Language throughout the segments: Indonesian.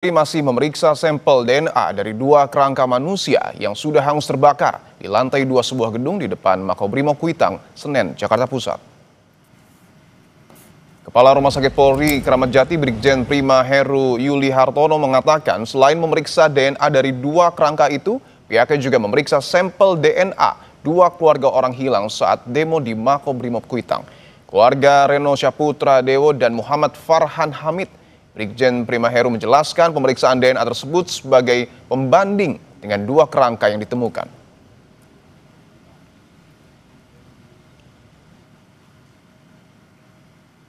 Masih memeriksa sampel DNA dari dua kerangka manusia yang sudah hangus terbakar di lantai 2 sebuah gedung di depan Makobrimob Kuitang, Senen, Jakarta Pusat. Kepala Rumah Sakit Polri Kramat Jati Brigjen Prima Heru Yuli Hartono mengatakan selain memeriksa DNA dari dua kerangka itu, pihaknya juga memeriksa sampel DNA dua keluarga orang hilang saat demo di Makobrimob Kuitang. Keluarga Reno Syaputra Dewo dan Muhammad Farhan Hamid. Brigjen Prima Heru menjelaskan pemeriksaan DNA tersebut sebagai pembanding dengan dua kerangka yang ditemukan.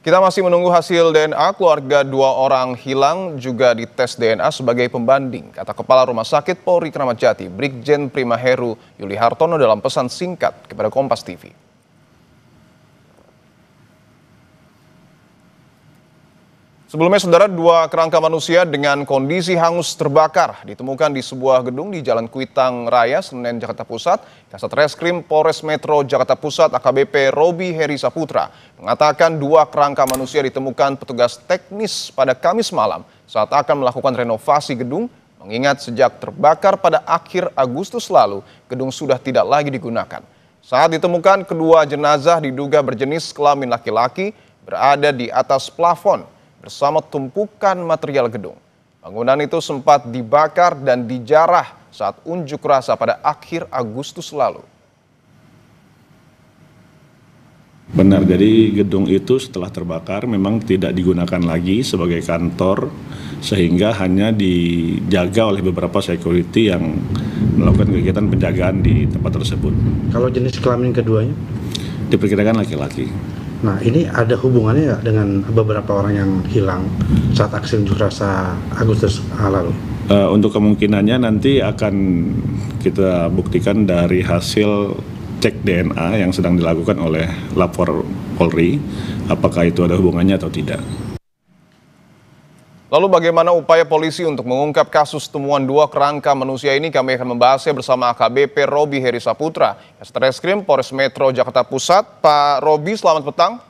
Kita masih menunggu hasil DNA, keluarga dua orang hilang juga dites DNA sebagai pembanding, kata Kepala Rumah Sakit Polri Kramat Jati, Brigjen Prima Heru Yuli Hartono dalam pesan singkat kepada Kompas TV. Sebelumnya, saudara, dua kerangka manusia dengan kondisi hangus terbakar ditemukan di sebuah gedung di Jalan Kuitang Raya, Senen, Jakarta Pusat. Kasat Reskrim Polres Metro Jakarta Pusat AKBP Robi Heri Saputra mengatakan dua kerangka manusia ditemukan petugas teknis pada Kamis malam saat akan melakukan renovasi gedung, mengingat sejak terbakar pada akhir Agustus lalu, gedung sudah tidak lagi digunakan. Saat ditemukan, kedua jenazah diduga berjenis kelamin laki-laki berada di atas plafon bersama tumpukan material gedung. Bangunan itu sempat dibakar dan dijarah saat unjuk rasa pada akhir Agustus lalu. Benar, jadi gedung itu setelah terbakar memang tidak digunakan lagi sebagai kantor, sehingga hanya dijaga oleh beberapa security yang melakukan kegiatan penjagaan di tempat tersebut. Kalau jenis kelamin keduanya? Diperkirakan laki-laki. Nah, ini ada hubungannya nggak dengan beberapa orang yang hilang saat aksi unjuk rasa Agustus lalu? Untuk kemungkinannya nanti akan kita buktikan dari hasil cek DNA yang sedang dilakukan oleh lapor Polri, apakah itu ada hubungannya atau tidak. Lalu bagaimana upaya polisi untuk mengungkap kasus temuan dua kerangka manusia ini? Kami akan membahasnya bersama AKBP Robi Heri Saputra, Kasat Reskrim Polres Metro Jakarta Pusat. Pak Robi, selamat petang.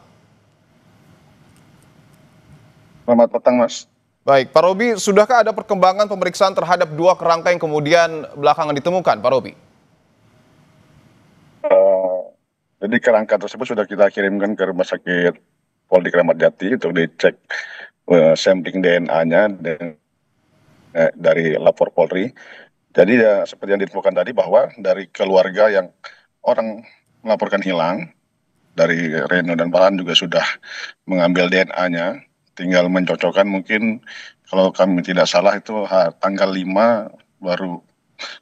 Selamat petang, Mas. Baik, Pak Robi, sudahkah ada perkembangan pemeriksaan terhadap dua kerangka yang kemudian belakangan ditemukan, Pak Robi? Jadi kerangka tersebut sudah kita kirimkan ke Rumah Sakit Polri Kramat Jati untuk dicek sampling DNA-nya dari lapor Polri. Jadi ya seperti yang ditemukan tadi bahwa dari keluarga yang orang melaporkan hilang, dari Reno dan Farhan juga sudah mengambil DNA-nya, tinggal mencocokkan mungkin kalau kami tidak salah itu tanggal 5 baru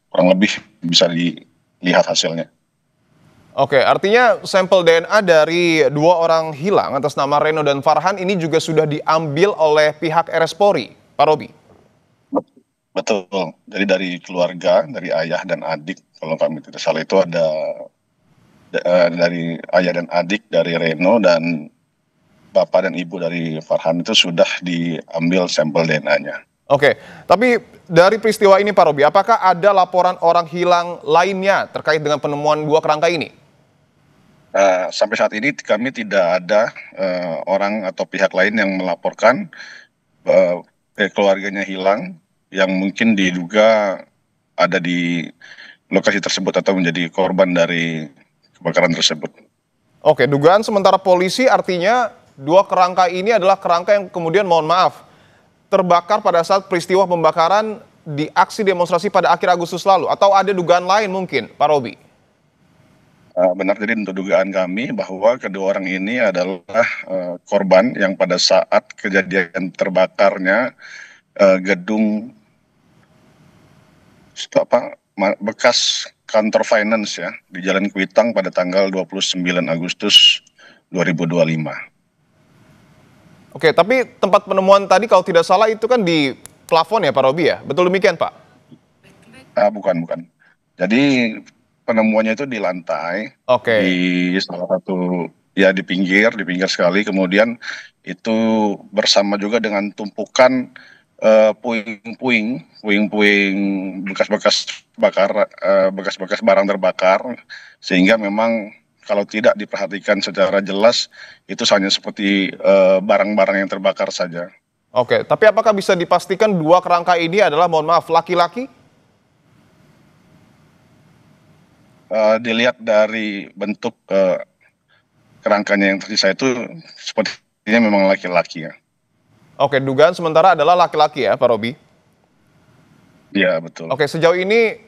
kurang lebih bisa dilihat hasilnya. Oke, artinya sampel DNA dari dua orang hilang atas nama Reno dan Farhan ini juga sudah diambil oleh pihak RS Polri, Pak Robi? Betul, jadi dari keluarga, dari ayah dan adik, kalau kami tidak salah itu ada dari ayah dan adik dari Reno dan bapak dan ibu dari Farhan itu sudah diambil sampel DNA-nya. Oke, tapi dari peristiwa ini Pak Robi, apakah ada laporan orang hilang lainnya terkait dengan penemuan dua kerangka ini? Sampai saat ini kami tidak ada orang atau pihak lain yang melaporkan keluarganya hilang yang mungkin diduga ada di lokasi tersebut atau menjadi korban dari kebakaran tersebut. Oke, dugaan sementara polisi artinya dua kerangka ini adalah kerangka yang kemudian, mohon maaf, terbakar pada saat peristiwa pembakaran di aksi demonstrasi pada akhir Agustus lalu, atau ada dugaan lain mungkin, Pak Robi? Benar, jadi untuk dugaan kami bahwa kedua orang ini adalah korban yang pada saat kejadian terbakarnya gedung bekas kantor finance ya di Jalan Kuitang pada tanggal 29 Agustus 2025. Oke, tapi tempat penemuan tadi kalau tidak salah itu kan di plafon ya Pak Robi ya? Betul demikian Pak? Bukan. Jadi penemuannya itu di lantai, Oke. di salah satu ya di pinggir sekali. Kemudian itu bersama juga dengan tumpukan puing-puing bekas-bekas barang terbakar, sehingga memang kalau tidak diperhatikan secara jelas itu hanya seperti barang-barang yang terbakar saja. Oke, tapi apakah bisa dipastikan dua kerangka ini adalah, mohon maaf, laki-laki? Dilihat dari bentuk kerangkanya yang tersisa itu sepertinya memang laki-laki ya. Oke, dugaan sementara adalah laki-laki ya, Pak Robi? Iya, betul. Oke, sejauh ini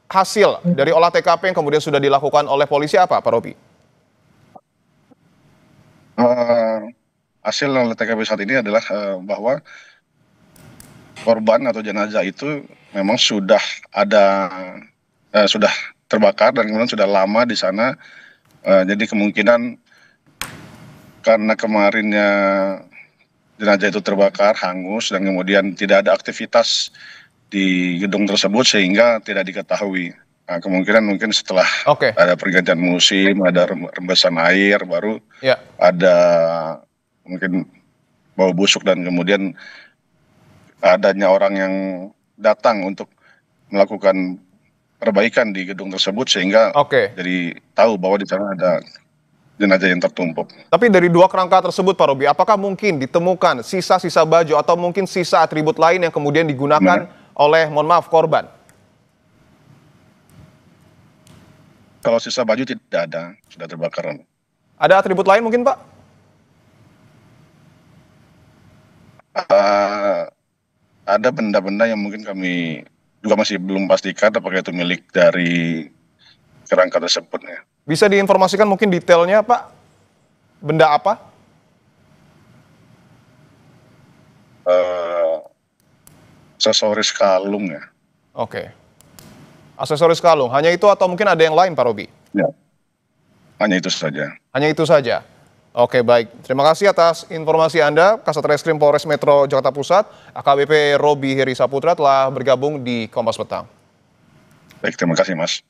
hasil dari olah TKP yang kemudian sudah dilakukan oleh polisi apa, Pak Robi? Hasil oleh TKP saat ini adalah bahwa korban atau jenazah itu memang sudah sudah terbakar dan kemudian sudah lama di sana. Jadi kemungkinan karena kemarinnya jenazah itu terbakar, hangus, dan kemudian tidak ada aktivitas di gedung tersebut sehingga tidak diketahui. Nah, kemungkinan mungkin setelah Oke. ada pergantian musim, ada rembesan air, baru Ya. ada mungkin bau busuk dan kemudian adanya orang yang datang untuk melakukan perbaikan di gedung tersebut sehingga Oke. jadi tahu bahwa di sana ada jenazah yang tertumpuk. Tapi dari dua kerangka tersebut, Pak Robi, apakah mungkin ditemukan sisa-sisa baju atau mungkin sisa atribut lain yang kemudian digunakan oleh, mohon maaf, korban? Kalau sisa baju tidak ada, sudah terbakar. Ada atribut lain mungkin, Pak? Ada benda-benda yang mungkin kami juga masih belum pastikan apakah itu milik dari kerangka tersebut ya. Bisa diinformasikan mungkin detailnya, Pak? Benda apa? Aksesoris kalung ya. Oke. Aksesoris kalung, hanya itu atau mungkin ada yang lain, Pak Robi? Ya, hanya itu saja. Hanya itu saja. Oke, baik. Terima kasih atas informasi Anda. Kasat Reskrim Polres Metro Jakarta Pusat, AKBP Robi Heri Saputra telah bergabung di Kompas Petang. Baik, terima kasih Mas.